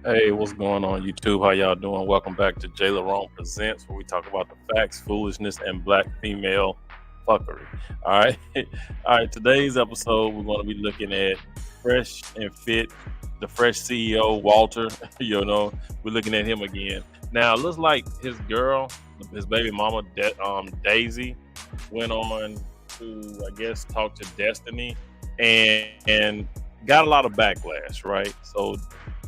Hey, what's going on, YouTube? How y'all doing? Welcome back to JLerone Presents, where we talk about the facts, foolishness, and black female fuckery. All right, all right. Today's episode, we're going to be looking at Fresh and Fit, the Fresh CEO Walter. We're looking at him again. Now, it looks like his girl, his baby mama, Daisy, went on to, I guess, talk to Destiny, and got a lot of backlash, right? So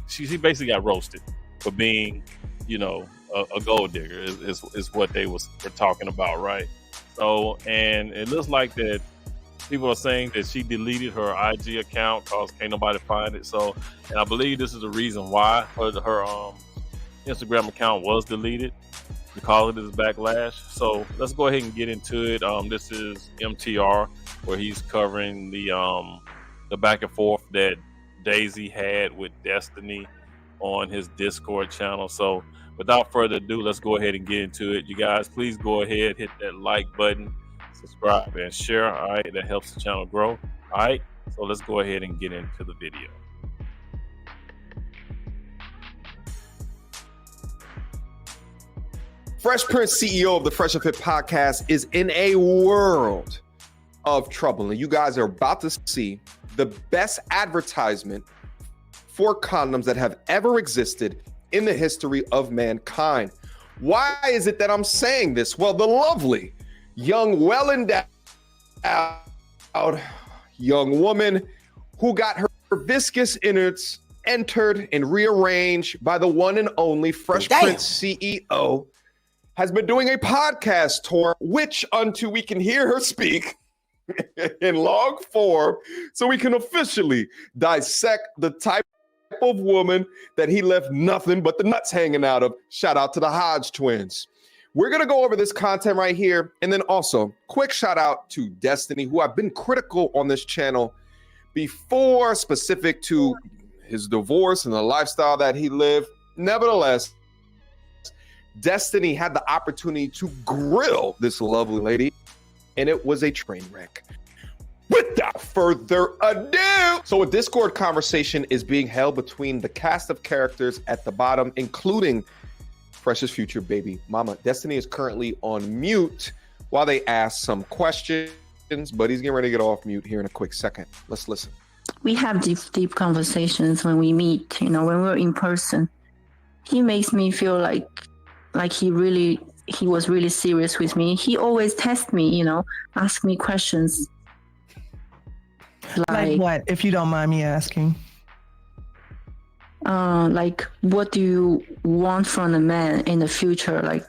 she basically got roasted for being, a gold digger is what they were talking about, right? So, and it looks like that people are saying that she deleted her IG account because can't nobody find it. So, and I believe this is the reason why her Instagram account was deleted, because of this backlash. So let's go ahead and get into it. This is MTR, where he's covering the back and forth that Daisy had with Destiny on his Discord channel. So without further ado, let's go ahead and get into it. You guys, please go ahead, hit that like button, subscribe, and share. All right, that helps the channel grow. All right, so let's go ahead and get into the video. Fresh Prince, CEO of the Fresh and Fit podcast, is in a world of trouble. And you guys are about to see the best advertisement for condoms that have ever existed in the history of mankind. Why is it that I'm saying this? Well, the lovely, young, well-endowed young woman who got her viscous innards entered and rearranged by the one and only Fresh Prince CEO has been doing a podcast tour, which unto we can hear her speak in long form, so we can officially dissect the type of woman that he left nothing but the nuts hanging out of. Shout out to the Hodge twins. We're going to go over this content right here. And then also quick shout out to Destiny, who I've been critical on this channel before, specific to his divorce and the lifestyle that he lived. Nevertheless, Destiny had the opportunity to grill this lovely lady, and it was a train wreck. Without further ado, so a Discord conversation is being held between the cast of characters at the bottom, including Fresh's future baby mama. Destiny is currently on mute while they ask some questions, but he's getting ready to get off mute here in a quick second. Let's listen. We have deep conversations when we meet, when we're in person. He makes me feel like he was really serious with me. He always tests me, ask me questions. Like what, if you don't mind me asking? Like, what do you want from a man in the future? Like,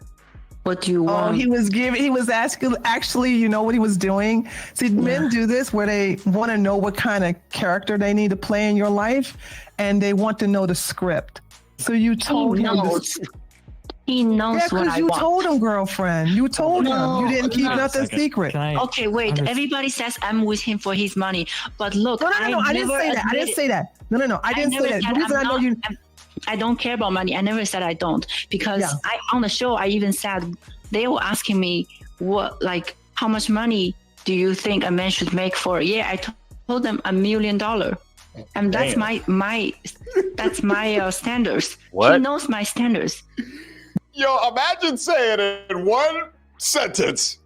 what do you want? Oh, he was asking, actually, you know what he was doing? See, men do this where they want to know what kind of character they need to play in your life, and they want to know the script. So you told him this. He knows what I want. Yeah, because you told him, girlfriend. You told him. You didn't keep nothing secret. Okay, wait. Everybody says I'm with him for his money. But look, No, I didn't say that. I didn't say that. No. I didn't say that. The reason I know you... I don't care about money. I never said I don't. Because on the show, I even said, they were asking me, how much money do you think a man should make for? Yeah, I told them $1 million. And that's that's my standards. What? He knows my standards. Yo, imagine saying in one sentence,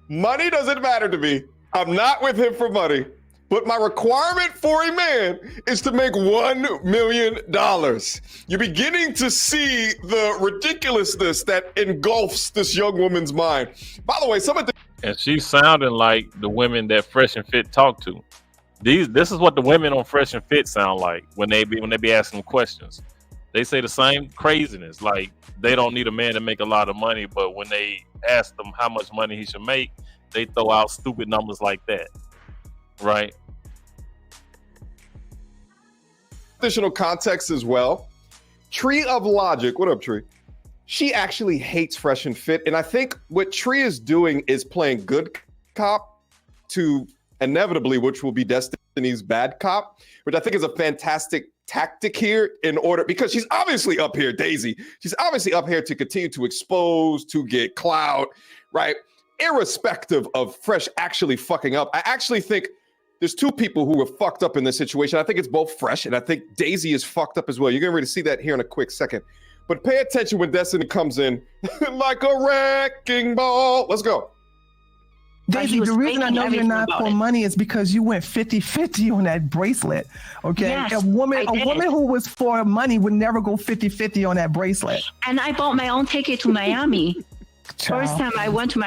money doesn't matter to me. I'm not with him for money, but my requirement for a man is to make $1 million. You're beginning to see the ridiculousness that engulfs this young woman's mind. By the way, And she's sounding like the women that Fresh and Fit talk to. This is what the women on Fresh and Fit sound like when they be asking them questions. They say the same craziness, like they don't need a man to make a lot of money, but when they ask them how much money he should make, they throw out stupid numbers like that, right? additional context as well. Tree of Logic, what up, Tree? She actually hates Fresh and Fit, and I think what Tree is doing is playing good cop to inevitably, which will be Destiny's bad cop, which I think is a fantastic tactic here in order, because she's obviously up here, Daisy. She's obviously up here to continue to expose, to get clout, right? Irrespective of Fresh actually fucking up. I actually think there's two people who were fucked up in this situation. I think it's both Fresh, and I think Daisy is fucked up as well. You're getting ready to see that here in a quick second. But pay attention when Destiny comes in like a wrecking ball. Let's go. Daisy, the reason I know you're not for money is because you went 50-50 on that bracelet. Okay. Yes, a woman who was for money would never go 50-50 on that bracelet. And I bought my own ticket to Miami. First time I went to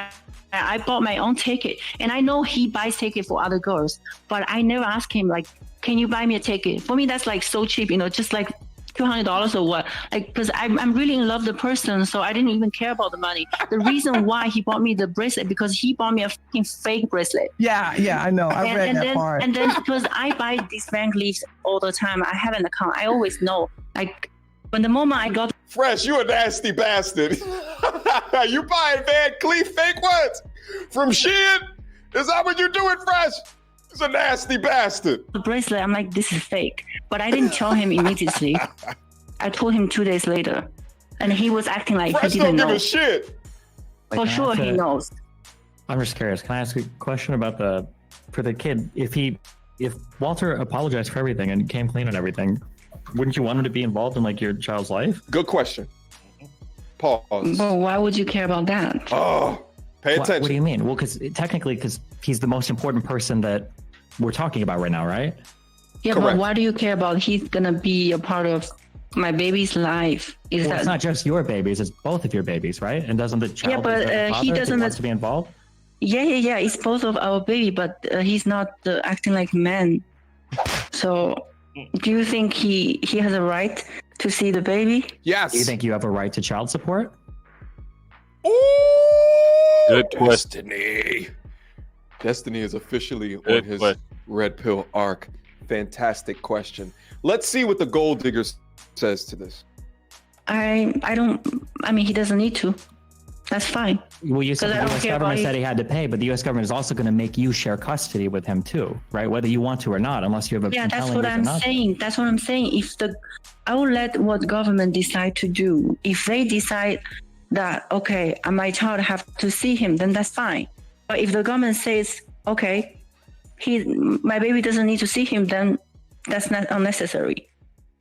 I bought my own ticket. And I know he buys ticket for other girls, but I never asked him, like, can you buy me a ticket? For me, that's like so cheap, just like $200 or what, like, because I'm really in love with the person, so I didn't even care about the money. The reason why he bought me the bracelet, because he bought me a fucking fake bracelet. Yeah, I know. I read that part. And then because I buy these Van Cleefs all the time, I have an account. I always know, like, when the moment I got Fresh, you a nasty bastard. You buying Van Cleef fake ones from Shein? Is that what you're doing, Fresh? It's a nasty bastard. the bracelet, I'm like, this is fake. But I didn't tell him immediately. I told him 2 days later. And he was acting like Fresh he didn't don't give know. a shit. For sure he knows. I'm just curious. Can I ask a question about for the kid? If Walter apologized for everything and came clean on everything, wouldn't you want him to be involved in like your child's life? Good question. Pause. But why would you care about that? Oh, pay attention. What do you mean? Well, because he's the most important person that we're talking about right now, right? Yeah, Correct. but why do you care about he's gonna be a part of my baby's life? Well, it's not just your babies; it's both of your babies, right? And doesn't the child? Yeah, but he doesn't wants to be involved. Yeah. It's both of our baby, but he's not acting like man. So, do you think he has a right to see the baby? Yes. Do you think you have a right to child support? Ooh, Good question. Destiny is officially on his red pill arc. Fantastic question. Let's see what the gold digger says to this. I mean, he doesn't need to. That's fine. Well, you said Because I the don't U.S. care government about said he had to pay, but the U.S. government is also going to make you share custody with him too, right? Whether you want to or not, unless you have a Yeah, that's compelling what reason I'm not to. saying. That's what I'm saying. I will let what government decide to do. If they decide that, okay, my child have to see him, then that's fine. But if the government says, okay, my baby doesn't need to see him, then that's not unnecessary.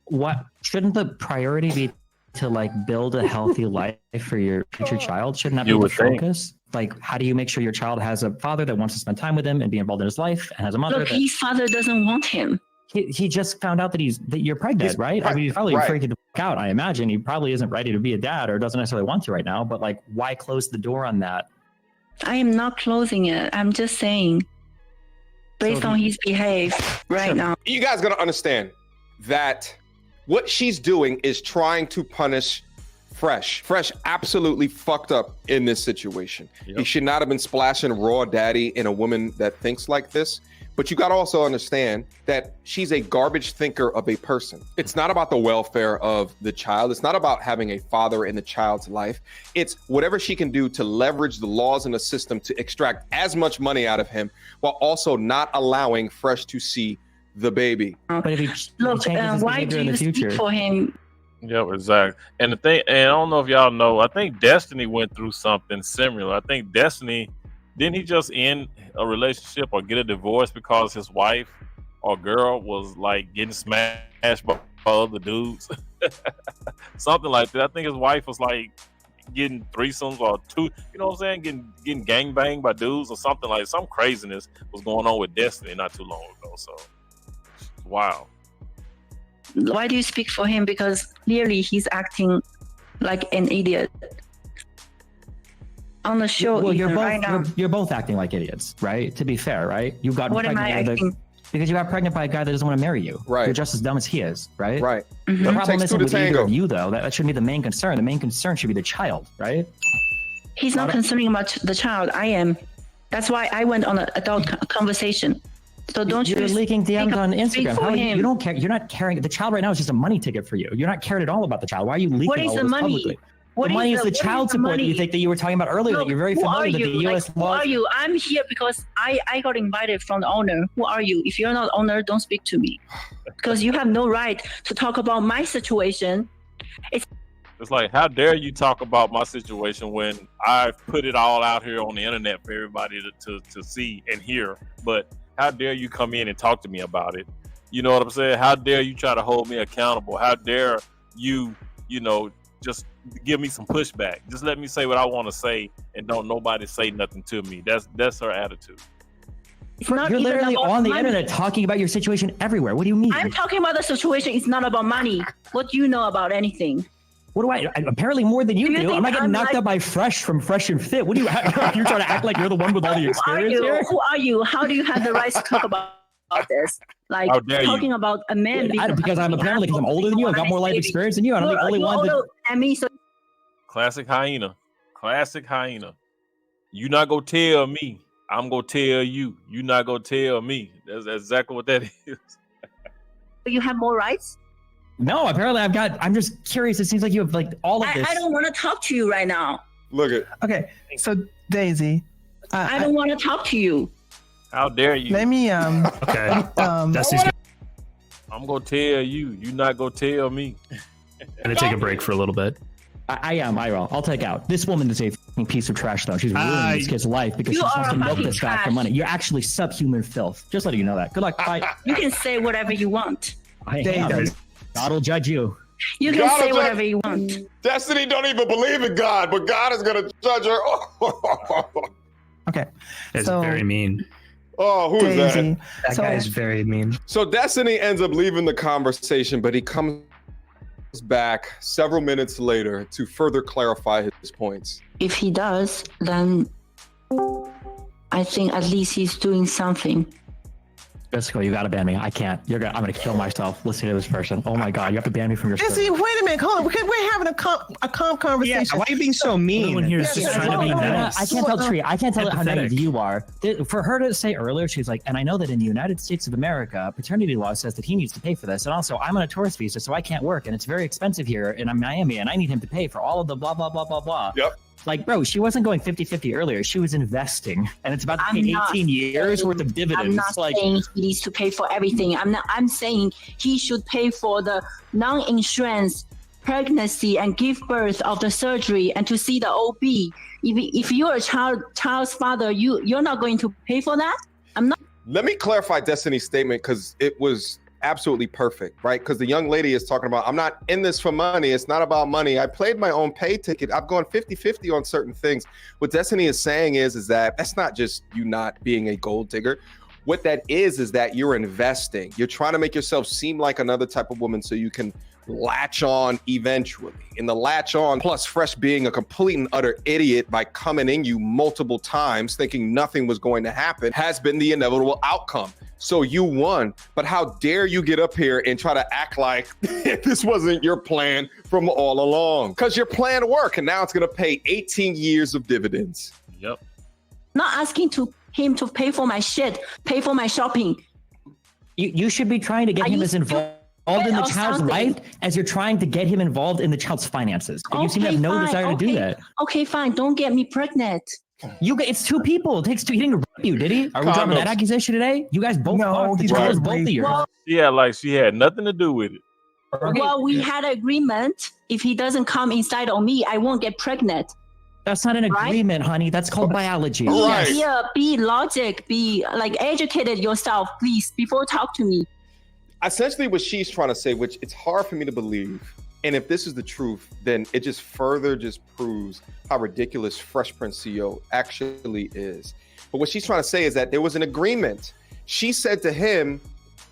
What shouldn't the priority be to like build a healthy life for your future child? Shouldn't that be the focus? Like, how do you make sure your child has a father that wants to spend time with him and be involved in his life, and has a mother? Look, his father doesn't want him. He just found out that you're pregnant, right? I mean, he's probably freaking the fuck out. I imagine he probably isn't ready to be a dad, or doesn't necessarily want to right now. But like, why close the door on that? I am not closing it. I'm just saying, based on his behavior right now. You guys got to understand that what she's doing is trying to punish Fresh. Fresh absolutely fucked up in this situation. Yep. He should not have been splashing raw daddy in a woman that thinks like this. But you got to also understand that she's a garbage thinker of a person. It's not about the welfare of the child. It's not about having a father in the child's life. It's whatever she can do to leverage the laws and the system to extract as much money out of him, while also not allowing Fresh to see the baby. But if he Look, changes his why behavior do in the you future, speak for him? Yep, exactly. And the thing, and I don't know if y'all know, I think Destiny went through something similar. I think Destiny, didn't he just end a relationship or get a divorce because his wife or girl was like getting smashed by other dudes? Something like that. I think his wife was like getting threesomes or two, you know what I'm saying? Getting gangbanged by dudes or something, like some craziness was going on with Destiny not too long ago. So, wow. Why do you speak for him? Because clearly he's acting like an idiot on the show. well, now. you're both acting like idiots, right? To be fair, right? You got What am I pregnant acting? because you got pregnant by a guy that doesn't want to marry you. Right. You're just as dumb as he is, right? Right. Mm-hmm. The problem Takes two isn't to with either tango. of you, though. That shouldn't be the main concern. The main concern should be the child, right? He's not concerning about the child. I am. That's why I went on an adult conversation. So don't You're you leaking DMs on speak Instagram. for How him. you don't care? You're not caring. The child right now is just a money ticket for you. You're not caring at all about the child. Why are you leaking What is all the this money? publicly? What The money is the what child the support that money? you think that you were talking about earlier. Look, that you're very who are familiar that you? the U.S. Who law. are you? I'm here because I got invited from the owner. Who are you? If you're not owner, don't speak to me, because you have no right to talk about my situation. It's like, how dare you talk about my situation when I put it all out here on the internet for everybody to see and hear. But How dare you come in and talk to me about it? You know what I'm saying? How dare you try to hold me accountable? How dare you, just give me some pushback? Just let me say what I want to say, and don't nobody say nothing to me. That's her attitude. You're literally on the internet talking about your situation everywhere. What do you mean? I'm talking about the situation. It's not about money. What do you know about anything? What do I? Apparently more than you do. I'm not getting knocked up by Fresh from Fresh and Fit. What do you? You're trying to act like you're the one with all the experience here. Who are you? How do you have the right to talk about this? Like talking about a man because I'm older than you. I've got more life experience than you. I'm the only one that. And me, so Classic hyena. You not gonna tell me. I'm gonna tell you. You not gonna tell me. That's exactly what that is. You have more rights? No, apparently I'm just curious. It seems like you have like all of this. I don't want to talk to you right now. Look at. Okay, so Daisy. I don't want to talk to you. How dare you? Let me Okay. I'm gonna tell you. You not gonna tell me. Gonna take a break for a little bit. I am. I'll take out. This woman is a fucking piece of trash, though. She's ruining this kid's life because she wants to milk this guy for money. You're actually subhuman filth. Just letting you know that. Good luck. Bye. You can say whatever you want. God will judge you. You can say whatever you want. Destiny don't even believe in God, but God is gonna judge her. Okay. It's so, very mean. Oh, who is that? That guy is very mean. So Destiny ends up leaving the conversation, but he comes back several minutes later to further clarify his points. If he does, then I think at least he's doing something. Jessica, you gotta ban me. I can't. I'm gonna kill myself listening to this person. Oh my God, you have to ban me from your Jesse, stream. wait a minute. Hold on. We're having a calm conversation. Yeah, why are you being so mean? Everyone here is just trying to be nice. I can't tell Tree. I can't tell how naive Empathetic. you are. For her to say earlier, she's like, and I know that in the United States of America, paternity law says that he needs to pay for this. And also, I'm on a tourist visa, so I can't work. And it's very expensive here in Miami, and I need him to pay for all of the blah, blah, blah, blah, blah. Yep. Like, bro, she wasn't going 50-50 earlier. She was investing. And it's about to pay 18 years worth of dividends. I'm not saying he needs to pay for everything. I'm saying he should pay for the non-insurance pregnancy and give birth of the surgery and to see the OB. If you're a child's father, you're not going to pay for that? I'm not. Let me clarify Destiny's statement because it was absolutely perfect, right? Because the young lady is talking about, I'm not in this for money. It's not about money. I played my own pay ticket. I've gone 50-50 on certain things. What Destiny is saying is that that's not just you not being a gold digger. What that is that you're investing. You're trying to make yourself seem like another type of woman so you can latch on eventually. And the latch on, plus Fresh being a complete and utter idiot by coming in you multiple times thinking nothing was going to happen, has been the inevitable outcome. So you won, but how dare you get up here and try to act like this wasn't your plan from all along? Because your plan worked, and now it's going to pay 18 years of dividends. Yep. Not asking him to pay for my shit, pay for my shopping. You should be trying to get him as involved in the child's life as you're trying to get him involved in the child's finances. But you seem to have no desire to do that. Okay, fine. Don't get me pregnant. It's two people. It takes two. He didn't rape you, did he? Are we dropping that accusation today? You guys both fucked. The child is both of yours. Well, Yeah, like she had nothing to do with it. Okay. Well, we had an agreement. If he doesn't come inside on me, I won't get pregnant. That's not an agreement, honey. That's called biology. Right. Be logic. Be like educated yourself, please, before talk to me. Essentially what she's trying to say, which it's hard for me to believe, and if this is the truth, then it just further proves how ridiculous Fresh Prince CEO actually is. But what she's trying to say is that there was an agreement. She said to him,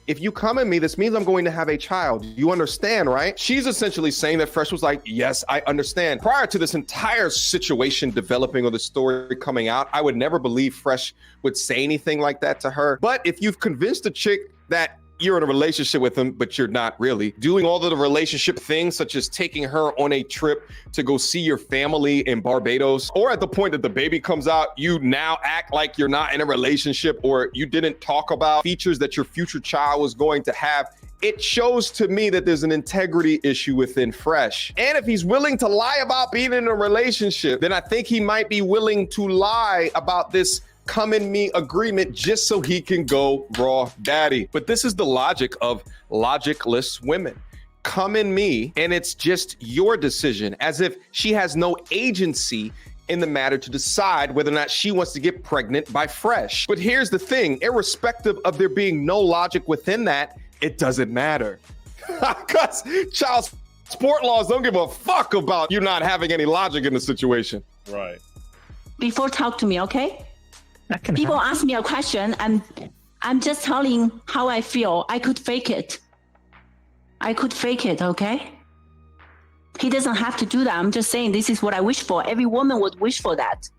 if you come at me, this means I'm going to have a child. You understand, right? She's essentially saying that Fresh was like, yes, I understand. Prior to this entire situation developing or the story coming out, I would never believe Fresh would say anything like that to her. But if you've convinced a chick that you're in a relationship with him, but you're not really, doing all of the relationship things, such as taking her on a trip to go see your family in Barbados, or at the point that the baby comes out, you now act like you're not in a relationship, or you didn't talk about features that your future child was going to have. It shows to me that there's an integrity issue within Fresh. And if he's willing to lie about being in a relationship, then I think he might be willing to lie about this come in me agreement just so he can go raw daddy. But this is the logic of logicless women. Come in me and it's just your decision, as if she has no agency in the matter to decide whether or not she wants to get pregnant by Fresh. But here's the thing, irrespective of there being no logic within that, it doesn't matter. Because child sport laws don't give a fuck about you not having any logic in the situation. Right. Before talk to me, okay? That can People happen. ask me a question, and I'm just telling how I feel. I could fake it. Okay? He doesn't have to do that. I'm just saying this is what I wish for. Every woman would wish for that.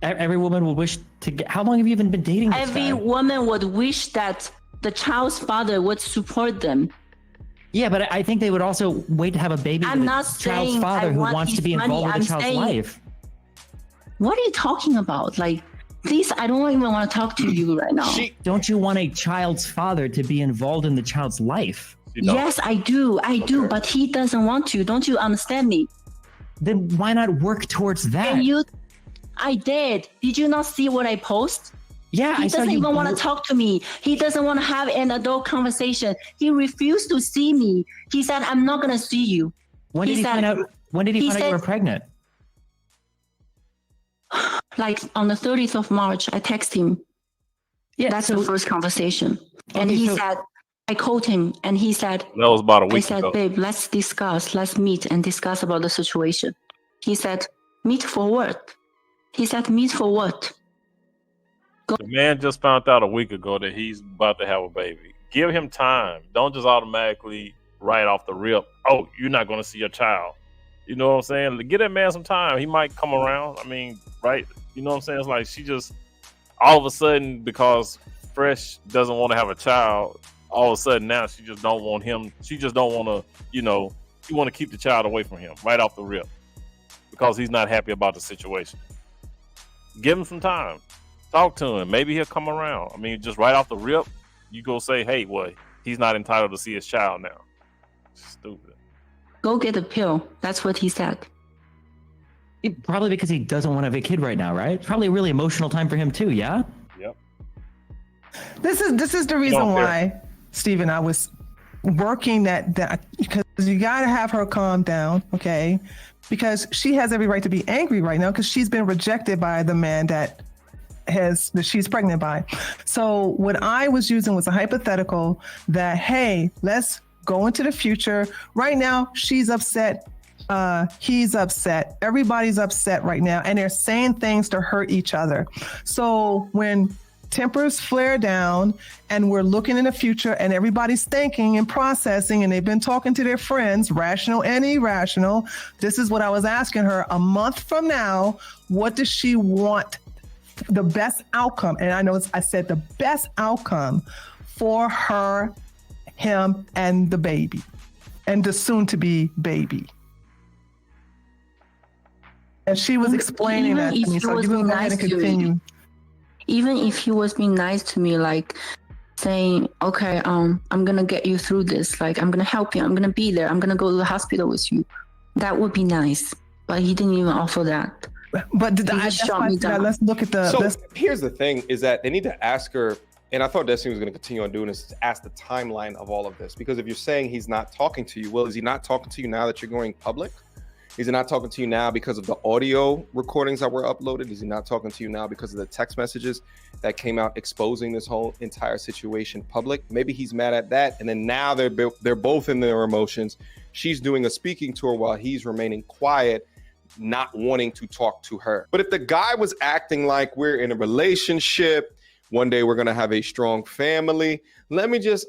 Every woman would wish to get. How long have you even been dating this Every guy? woman would wish that the child's father would support them. Yeah, but I think they would also wait to have a baby I'm with not a child's saying father I who want wants to his be involved money. with I'm the child's saying- life. What are you talking about? Like, please, I don't even want to talk to you right now. Don't you want a child's father to be involved in the child's life? Yes, I do, but he doesn't want to. Don't you understand me? Then why not work towards that? I did. Did you not see what I post? Yeah, He I saw doesn't you. even want to talk to me. He doesn't want to have an adult conversation. He refused to see me. He said, I'm not going to see you. When did he find out? When did he find out you were pregnant? Like on the 30th of March, I text him. Yeah, That's the first conversation. And he said, I called him and he said, That was about a I week said, ago. babe, let's meet and discuss about the situation. He said, meet for what? He said, meet for what? The man just found out a week ago that he's about to have a baby. Give him time. Don't just automatically right off the rip, oh, you're not going to see your child. You know what I'm saying? Give that man some time. He might come around. I mean, right? You know what I'm saying? It's like she just, all of a sudden, because Fresh doesn't want to have a child, all of a sudden now she just don't want him. She just don't want to, she want to keep the child away from him right off the rip because he's not happy about the situation. Give him some time. Talk to him. Maybe he'll come around. I mean, just right off the rip, you go say, hey, well, he's not entitled to see his child now. Stupid. Go get a pill. That's what he said. Probably because he doesn't want to have a kid right now, right? Probably a really emotional time for him too, yeah? Yep. This is the reason why, Stephen, I was working that because you got to have her calm down, okay? Because she has every right to be angry right now because she's been rejected by the man that she's pregnant by. So what I was using was a hypothetical that, hey, let's go into the future. Right now, she's upset. He's upset. Everybody's upset right now. And they're saying things to hurt each other. So when tempers flare down and we're looking in the future and everybody's thinking and processing and they've been talking to their friends, rational and irrational, this is what I was asking her. A month from now, what does she want? The best outcome. And I said the best outcome for her, him, and the baby, and the soon-to-be baby. And she was explaining that to me. So you can go ahead and continue. Even if he was being nice to me, like saying, okay, I'm going to get you through this. Like, I'm going to help you. I'm going to be there. I'm going to go to the hospital with you. That would be nice. But he didn't even offer that. But let's look at the. So here's the thing: is that they need to ask her. And I thought Destiny was going to continue on doing this. To ask the timeline of all of this, because if you're saying he's not talking to you, well, is he not talking to you now that you're going public? Is he not talking to you now because of the audio recordings that were uploaded? Is he not talking to you now because of the text messages that came out exposing this whole entire situation public? Maybe he's mad at that, and then now they're both in their emotions. She's doing a speaking tour while he's remaining quiet, not wanting to talk to her. But if the guy was acting like we're in a relationship, one day we're gonna have a strong family, let me just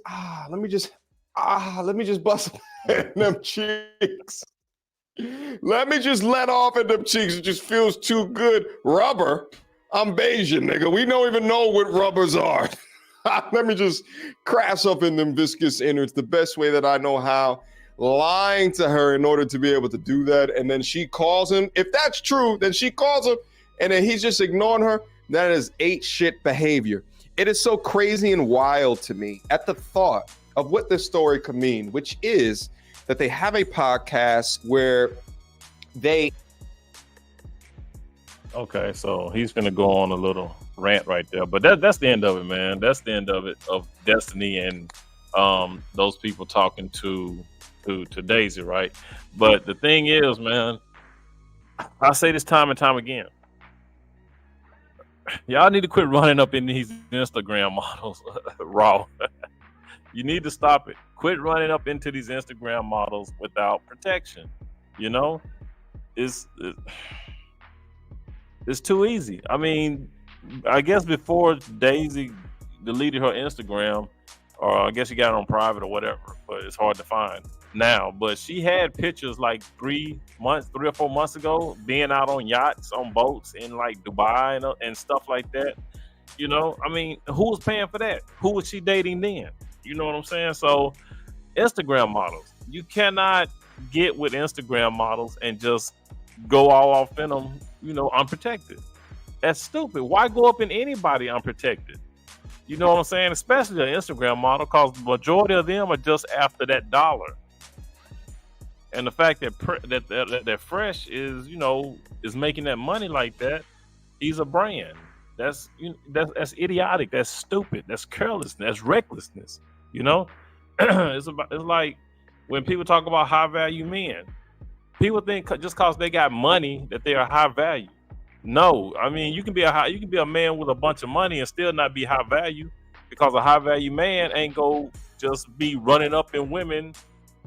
bust them cheeks. Let me just let off at them cheeks. It just feels too good. Rubber. I'm Bayesian, nigga. We don't even know what rubbers are. Let me just crash up in them viscous innards the best way that I know how. Lying to her in order to be able to do that. And then she calls him. If that's true, then she calls him and then he's just ignoring her. That is ate shit behavior. It is so crazy and wild to me at the thought of what this story could mean, which is that they have a podcast where they... Okay, so he's going to go on a little rant right there. But that's the end of it, man. That's the end of it, of Destiny and those people talking to Daisy, right? But the thing is, man, I say this time and time again. Y'all need to quit running up in these Instagram models raw. You need to stop it. Quit running up into these Instagram models without protection. You know, it's too easy. I mean, I guess before Daisy deleted her Instagram, or I guess she got it on private or whatever, but it's hard to find now. But she had pictures like 3 or 4 months ago, being out on yachts, on boats in like Dubai and stuff like that. You know, I mean, who was paying for that? Who was she dating then? You know what I'm saying? So Instagram models, you cannot get with Instagram models and just go all off in them, you know, unprotected. That's stupid. Why go up in anybody unprotected? You know what I'm saying? Especially an Instagram model, because the majority of them are just after that dollar. And the fact that that Fresh is, you know, is making that money like that, he's a brand. That's idiotic. That's stupid. That's carelessness. That's recklessness. You know, it's like when people talk about high value men, people think just because they got money that they are high value. No, I mean you can be a man with a bunch of money and still not be high value, because a high value man ain't go just be running up in women,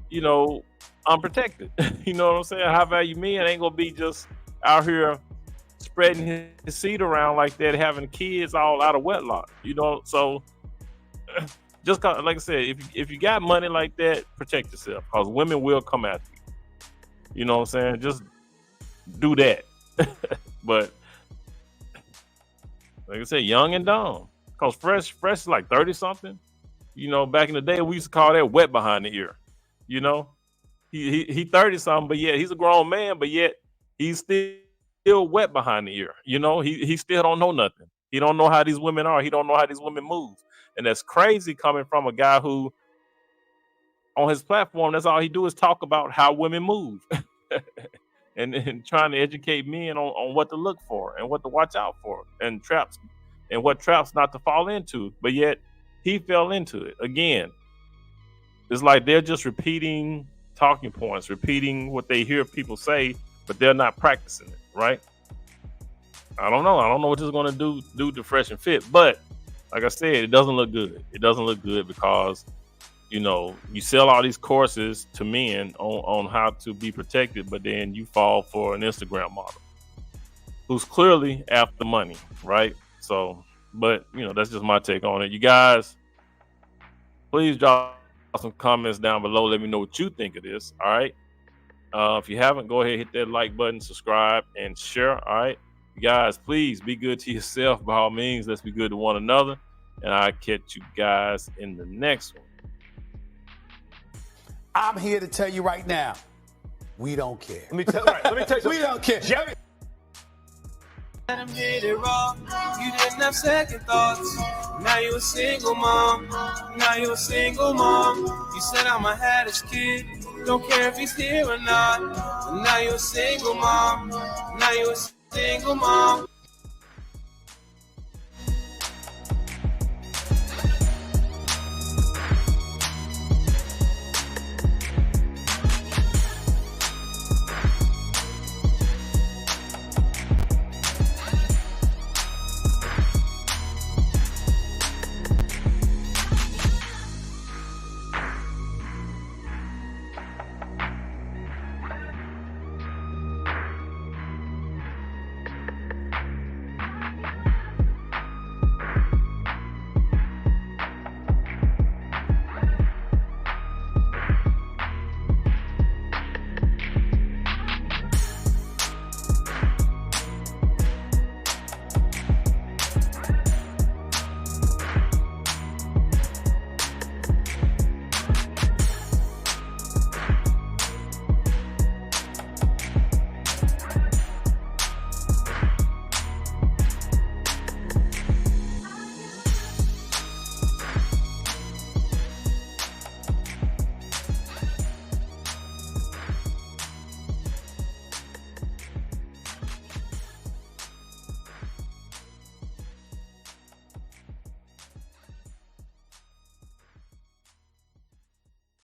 you know, unprotected. You know what I'm saying? High value men ain't gonna be just out here spreading his seed around like that, having kids all out of wedlock. You know, so just like I said, if you got money like that, protect yourself, because women will come after you. You know what I'm saying? Just do that. But like I said, young and dumb. Because Fresh is like 30 something. You know, back in the day, we used to call that wet behind the ear. You know, he 30 something, but yet he's a grown man, but yet he's still wet behind the ear. You know, he still don't know nothing. He don't know how these women are. He don't know how these women move. And that's crazy coming from a guy who, on his platform, that's all he do is talk about how women move. and trying to educate men on what to look for and what to watch out for, and traps, and what traps not to fall into. But yet he fell into it again. It's like they're just repeating talking points, repeating what they hear people say, but they're not practicing it, right? I don't know what this is going to do to Fresh and Fit, but like I said, it doesn't look good. It doesn't look good because, you know, you sell all these courses to men on how to be protected, but then you fall for an Instagram model who's clearly after money, right? So, but, you know, that's just my take on it. You guys, please drop some comments down below. Let me know what you think of this, all right? If you haven't, go ahead, hit that like button, subscribe, and share, all right? You guys, please be good to yourself. By all means, let's be good to one another. And I'll catch you guys in the next one. I'm here to tell you right now, we don't care. Let me tell you something. We don't care. Jerry. Let him hit it raw. You didn't have second thoughts. Now you a single mom. You said I'm a haddish kid. Don't care if he's here or not. Now you a single mom.